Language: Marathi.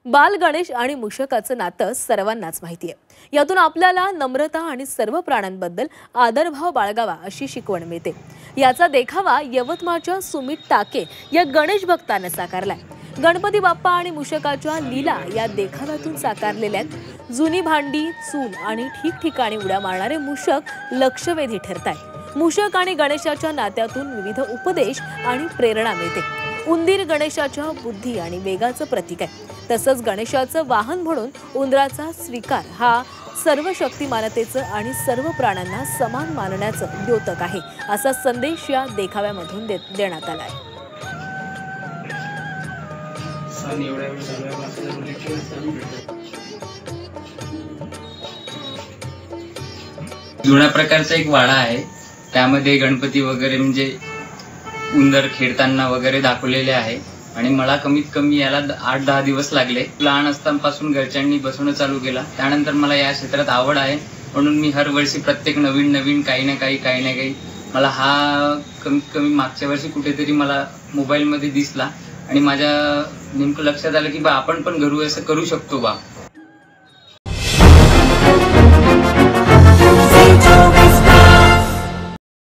बाल गणेश आणि मूषकाचं नातं सर्वांनाच माहिती आहे। यातून आपल्याला नम्रता आणि सर्व प्राण्यांबद्दल आदरभाव बाळगावा अशी शिकवण मिळते। याचा देखावा यवतमाळच्या सुमित टाके या गणेश भक्ताने साकारलाय। गणपती बाप्पा आणि मूषकाच्या लीला या देखाव्यातून साकारलेल्या जुनी भांडी, चूल आणि ठिकठिकाणी उड्या मारणारे मूषक लक्षवेधी ठरतात। मूषक आणि गणेशाच्या नात्यातून विविध उपदेश आणि प्रेरणा मिळते। उंदीर गणेशाच्या बुद्धी आणि वेगाचं प्रतीक आहे। तसंच गणेशाचं वाहन म्हणून उंदराचा स्वीकार हा सर्व शक्तिमानतेचं आणि सर्व प्राण्यांना समान मानण्याचं द्योतक आहे, असा संदेश या देखाव्यामधून देण्यात आला आहे। जुन्या प्रकारचा एक वाडा आहे, त्यामध्ये गणपती वगैरे म्हणजे उंदर खेळताना वगैरे दाखवलेले आहे आणि मला कमीत कमी याला 8-10 दिवस लागले। लहान असतानापासून घरच्यांनी बसवणं चालू केला, त्यानंतर मला या क्षेत्रात आवड आहे, म्हणून मी हर वर्षी प्रत्येक नवीन काही ना काही मला हा कमीत कमी मागच्या वर्षी कुठेतरी मला मोबाईलमध्ये दिसला आणि माझ्या नेमकं लक्षात आलं की बा आपण पण घरी असं करू शकतो बा।